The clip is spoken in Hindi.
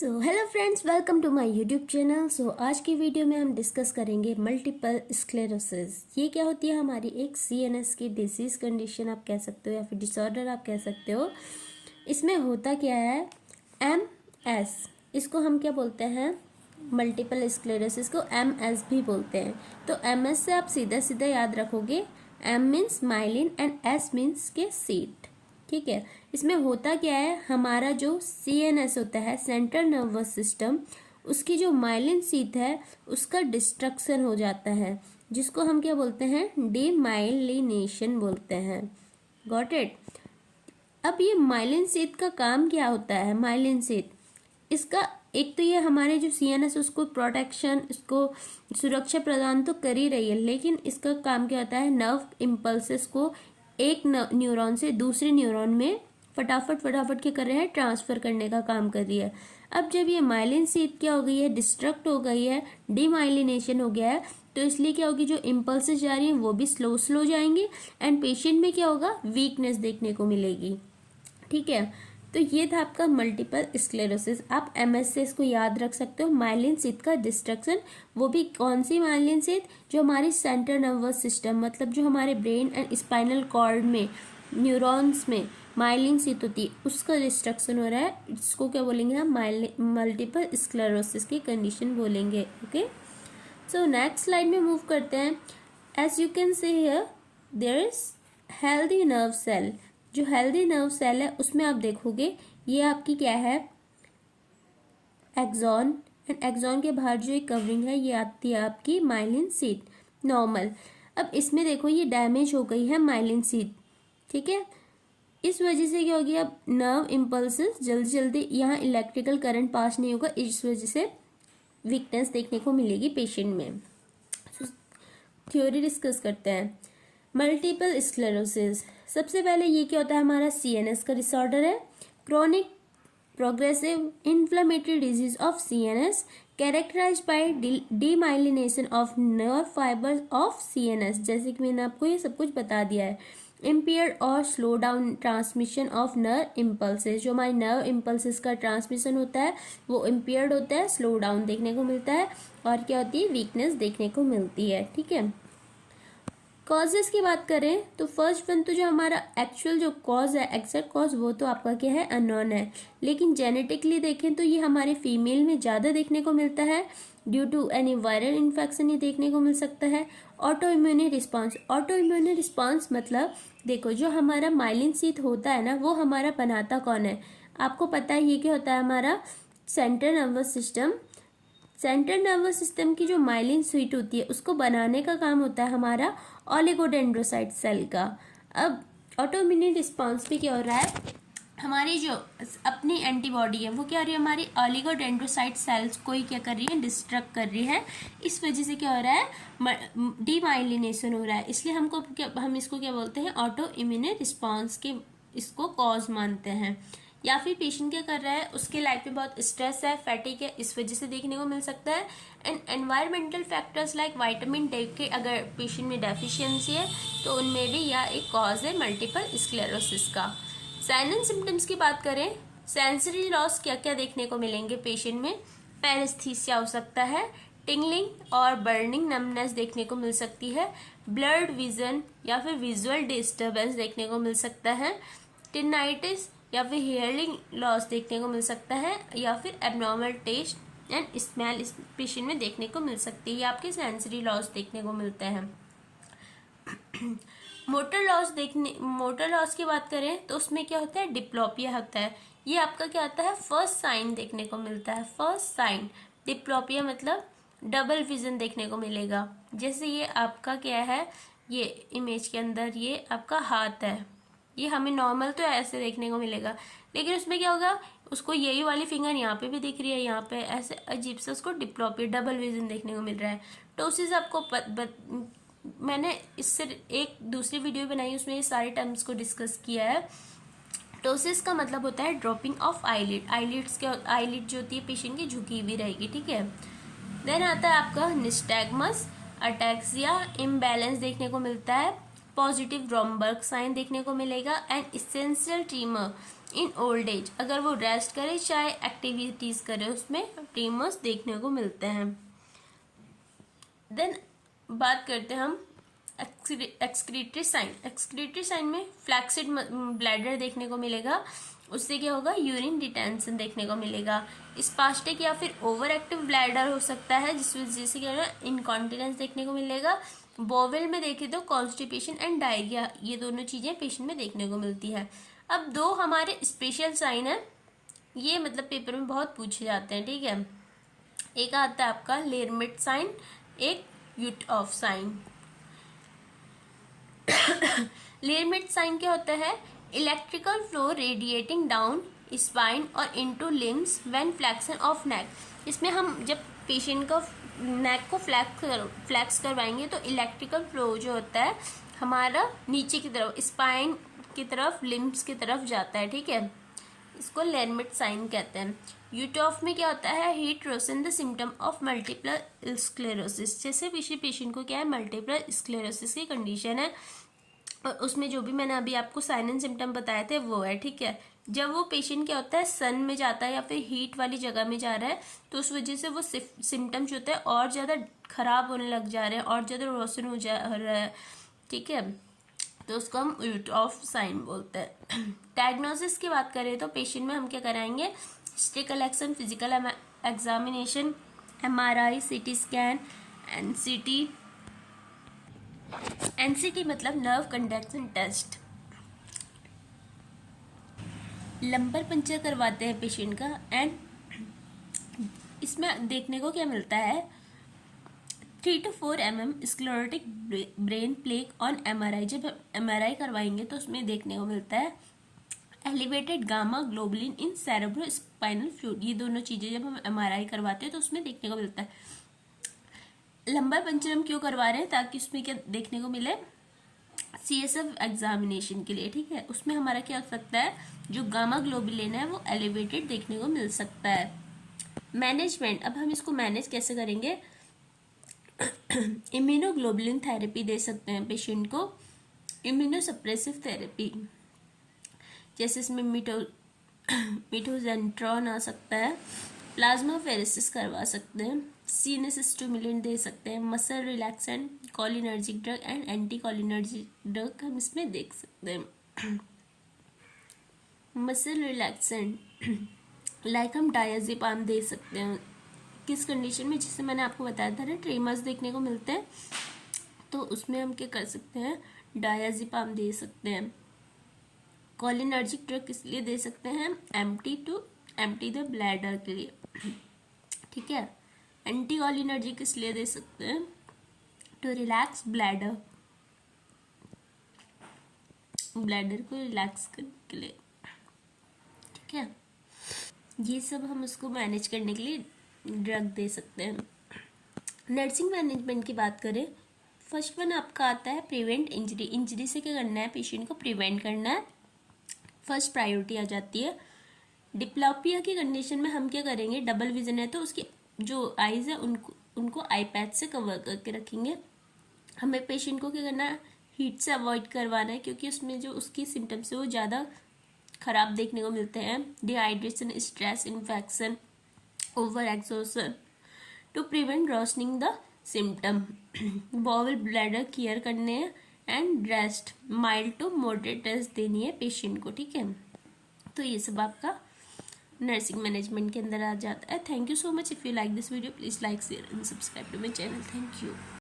Hello friends, welcome to my YouTube channel. आज की वीडियो में हम डिस्कस करेंगे मल्टीपल स्क्लेरोसिस। ये क्या होती है? हमारी एक सीएनएस की डिसीज कंडीशन आप कह सकते हो या फिर डिसऑर्डर आप कह सकते हो। इसमें होता क्या है? एमएस, इसको हम क्या बोलते हैं? मल्टीपल स्क्लेरोसिस को एमएस भी बोलते हैं। तो एमएस से आप सीधा सीधा याद रखोगे, M means myelin and S means के सीट। ठीक है। इसमें होता क्या है? हमारा जो सीएनएस होता है, सेंट्रल नर्वस सिस्टम, उसकी जो माइलिन सीट है उसका डिस्ट्रक्शन हो जाता है, जिसको हम क्या बोलते हैं? डीमाइलिनेशन बोलते हैं। Got it? अब ये माइलिन सीट का काम क्या होता है? माइलिन सीट, इसका एक तो ये हमारे जो सीएनएस उसको प्रोटेक्शन, इसको सुरक्षा प्रदान तो कर ही रही है, लेकिन इसका काम क्या होता है? नर्व इम्पल्सेस को एक न्यूरॉन से दूसरे न्यूरॉन में फटाफट के कर रहे हैं, ट्रांसफर करने का काम कर रही है। अब जब ये माइलिन सीट क्या हो गई है? डिस्ट्रक्ट हो गई है, डीमाइलिनेशन हो गया है, तो इसलिए क्या होगी? जो इम्पल्सेस जा रही हैं वो भी स्लो जाएंगी एंड पेशेंट में क्या होगा? वीकनेस देखने को मिलेगी। ठीक है। तो ये था आपका मल्टीपल स्क्लेरोसिस। आप एमएस से इसको याद रख सकते हो। माइलिन सीट का डिस्ट्रक्शन, वो भी कौन सी माइलिन सीट? जो हमारी सेंट्रल नर्वस सिस्टम, मतलब जो हमारे ब्रेन एंड स्पाइनल कॉर्ड में न्यूरॉन्स में माइलिन सीट होती है, उसका डिस्ट्रक्शन हो रहा है। इसको क्या बोलेंगे हम? मल्टीपल स्क्लेरोसिस की कंडीशन बोलेंगे। ओके, सो नेक्स्ट स्लाइड में मूव करते हैं। As you can see here, there is healthy nerve cell. जो हेल्दी नर्व सेल है उसमें आप देखोगे ये आपकी क्या है? एक्सॉन, एंड एक्सॉन के बाहर जो एक कवरिंग है ये आती है आपकी माइलिन सीट, नॉर्मल। अब इसमें देखो ये डैमेज हो गई है माइलिन सीट। ठीक है। इस वजह से क्या होगी? अब नर्व इम्पल्सेस जल्दी यहाँ इलेक्ट्रिकल करंट पास नहीं होगा, इस वजह से वीकनेस देखने को मिलेगी पेशेंट में। थ्योरी डिस्कस करते हैं। मल्टीपल स्क्लेरोसिस, सबसे पहले ये क्या होता है? हमारा सीएनएस का डिसऑर्डर है। Chronic progressive inflammatory disease of CNS characterized by demyelination of nerve fibres of CNS. जैसे कि मैंने आपको ये सब कुछ बता दिया है। इम्पेयर्ड और slow down transmission of nerve impulses, जो हमारे नर्व इम्पल्सेस का ट्रांसमिशन होता है वो इम्पेयर्ड होता है, स्लो डाउन देखने को मिलता है, और क्या होती है? वीकनेस देखने को मिलती है। ठीक है। कॉजेस की बात करें तो फर्स्ट वन तो जो हमारा एक्चुअल जो कॉज है, एग्जैक्ट कॉज, वो तो आपका क्या है? अननोन है। लेकिन जेनेटिकली देखें तो ये हमारे फीमेल में ज़्यादा देखने को मिलता है। Due to any viral infection ये देखने को मिल सकता है। Auto immune response, auto immune response मतलब देखो जो हमारा माइलिन सीट होता है ना, वो हमारा बनाता कौन है? आपको पता है ये क्या होता है? हमारा central nervous system. Central nervous system की जो माइलिन सीट होती है उसको बनाने का काम होता है हमारा ओलिगोडेंड्रोसाइट सेल का। अब ऑटोइम्यून रिस्पॉन्स पे क्या हो रहा है? हमारी जो अपनी एंटीबॉडी है वो क्या हो रही है? हमारी ओलिगोडेंड्रोसाइट सेल्स को ही क्या कर रही है? डिस्ट्रक्ट कर रही है। इस वजह से क्या हो रहा है? डीमाइलिनेशन हो रहा है। इसलिए हम इसको क्या बोलते हैं? ऑटो इम्यून रिस्पॉन्स के इसको कॉज मानते हैं। या फिर पेशेंट क्या कर रहा है? उसके लाइफ में बहुत स्ट्रेस है, फैटिक है, इस वजह से देखने को मिल सकता है। And environmental factors like vitamin D के अगर पेशेंट में डेफिशिएंसी है तो उनमें भी यह एक कॉज है मल्टीपल स्क्लेरोसिस का। साइन एंड सिम्टम्स की बात करें, सेंसरी लॉस क्या क्या देखने को मिलेंगे पेशेंट में? पैरेस्थीसिया हो सकता है, टिंगलिंग और बर्निंग नमनेस देखने को मिल सकती है, ब्लर्ड विजन या फिर विजुअल डिस्टर्बेंस देखने को मिल सकता है, टिनाइटिस या फिर हियरिंग लॉस देखने को मिल सकता है, या फिर एबनॉर्मल टेस्ट एंड स्मेल इस पेशेंट में देखने को मिल सकती है। ये आपके सेंसरी लॉस देखने को मिलते हैं। मोटर लॉस की बात करें तो उसमें क्या होता है? डिप्लोपिया होता है। ये आपका क्या आता है? फर्स्ट साइन देखने को मिलता है। फर्स्ट साइन डिप्लोपिया मतलब डबल विजन देखने को मिलेगा। जैसे ये आपका क्या है? ये इमेज के अंदर ये आपका हाथ है, ये हमें नॉर्मल तो ऐसे देखने को मिलेगा, लेकिन उसमें क्या होगा? उसको यही वाली फिंगर यहाँ पे भी दिख रही है, यहाँ पे ऐसे अजीब से उसको डिप्लोपिया, डबल विजन देखने को मिल रहा है। टोसिस आपको मैंने इससे एक दूसरी वीडियो बनाई, उसमें ये सारे टर्म्स को डिस्कस किया है। टोसिस का मतलब होता है ड्रॉपिंग ऑफ आईलिड। आईलिड जो होती है पेशेंट की झुकी हुई रहेगी। ठीक है। देन आता है आपका निस्टैग्मस, अटैक्सिया, इम्बैलेंस देखने को मिलता है, पॉजिटिव रोमबर्ग साइन देखने को मिलेगा, and essential trimmer. In old age, अगर वो रेस्ट करे चाहे एक्टिविटीज करे उसमें ट्रीमर्स देखने को मिलते हैं। देन बात करते हैं हम एक्सक्रीटरी साइन। एक्सक्रीटरी साइन में फ्लैक्सिड ब्लैडर देखने को मिलेगा, उससे क्या होगा, यूरिन डिटेंशन देखने को मिलेगा। स्पास्टिक या फिर ओवर एक्टिव ब्लैडर हो सकता है, जिस वजह से क्या होगा, इनकॉन्टिनेंस देखने को मिलेगा। बोवेल में देखें तो कॉन्स्टिपेशन एंड डायरिया, ये दोनों चीजें पेशेंट में देखने को मिलती है। अब दो हमारे स्पेशल साइन है, ये मतलब पेपर में बहुत पूछे जाते हैं, ठीक है। एक आता है आपका लेरमिट साइन, एक यूट ऑफ साइन। लेरमिट साइन क्या होता है, electrical flow radiating down spine और into limbs when flexion of neck. इसमें हम जब पेशेंट का नेक को फ्लैक्स करवाएंगे तो इलेक्ट्रिकल फ्लो जो होता है हमारा नीचे की तरफ, स्पाइन की तरफ, लिम्स की तरफ जाता है, ठीक है। इसको लेरमिट साइन कहते हैं। यूटॉफ में क्या होता है, heat Roshan the symptom of multiple sclerosis. जैसे किसी पेशेंट को क्या है, मल्टीपल स्क्लेरोसिस की कंडीशन है, और उसमें जो भी मैंने अभी आपको साइन एंड सिम्टम बताए थे वो है, ठीक है। जब वो पेशेंट क्या होता है, सन में जाता है या फिर हीट वाली जगह में जा रहा है, तो उस वजह से वो सिम्टम्स जो होते हैं और ज़्यादा खराब होने लग जा रहे हैं, और ज़्यादा रोशन हो जा रहा है, ठीक है। तो उसको हम यूट ऑफ साइन बोलते हैं। डायग्नोसिस की बात करें तो पेशेंट में हम क्या कराएंगे, history collection, physical examination, MRI, CT scan, NCT मतलब nerve conduction test. Lumbar puncture करवाते हैं पेशेंट का, एंड इसमें देखने को क्या मिलता है, 3 to 4 mm sclerotic brain plaque on MRI। जब हम MRI करवाएंगे तो उसमें देखने को मिलता है एलिवेटेड गामा ग्लोबुलिन इन सेरेब्रो स्पाइनल फ्लूइड। ये दोनों चीजें जब हम MRI करवाते हैं तो उसमें देखने को मिलता है। लंबर पंचर हम क्यों करवा रहे हैं, ताकि उसमें क्या देखने को मिले, CSF एग्जामिनेशन के लिए, ठीक है। उसमें हमारा क्या हो सकता है, जो गामा ग्लोबुलिन है वो एलिवेटेड देखने को मिल सकता है। मैनेजमेंट, अब हम इसको मैनेज कैसे करेंगे, इम्यूनोग्लोबुलिन थेरेपी दे सकते हैं पेशेंट को, इम्यूनोसप्रेसिव थेरेपी, जैसे इसमें मिटोजेंट्रॉन आ सकता है, प्लाज्माफेरेसिस करवा सकते हैं, सीनस स्टिमुलेंट दे सकते हैं, muscle relaxant, cholinergic drug and anti cholinergic drug हम इसमें देख सकते हैं। मसल रिलैक्सेंट लाइक हम डायज़ेपाम दे सकते हैं, किस कंडीशन में, जिससे मैंने आपको बताया था ना, ट्रेमर्स देखने को मिलते हैं, तो उसमें हम क्या कर सकते हैं, डायज़ेपाम दे सकते हैं। कोलिनर्जिक ड्रग किस लिए दे सकते हैं, एम्प्टी द ब्लैडर के लिए, ठीक है। एंटी कोलिनर्जिक किस लिए दे सकते हैं, टू रिलैक्स ब्लैडर को रिलैक्स करने के लिए, ठीक है। ये सब हम उसको मैनेज करने के लिए ड्रग दे सकते हैं। नर्सिंग मैनेजमेंट की बात करें, फर्स्ट वन आपका आता है प्रिवेंट इंजरी। इंजरी से क्या करना है, पेशेंट को प्रिवेंट करना है, फर्स्ट प्रायोरिटी आ जाती है। डिप्लॉपिया की कंडीशन में हम क्या करेंगे, डबल विजन है तो उसकी जो आईज है उनको आई पैच से कवर करके रखेंगे। हमें पेशेंट को क्या करना है, हीट से अवॉइड करवाना है, क्योंकि उसमें जो उसकी सिम्टम्स है वो ज़्यादा खराब देखने को मिलते हैं, dehydration, stress, infection, over exertion, to prevent worsening the symptom. Bowel bladder care करने हैं, and rest, mild to moderate rest देनी है पेशेंट को, ठीक है। तो ये सब आपका नर्सिंग मैनेजमेंट के अंदर आ जाता है। Thank you so much. If you like this video please like, share and subscribe to my channel. Thank you.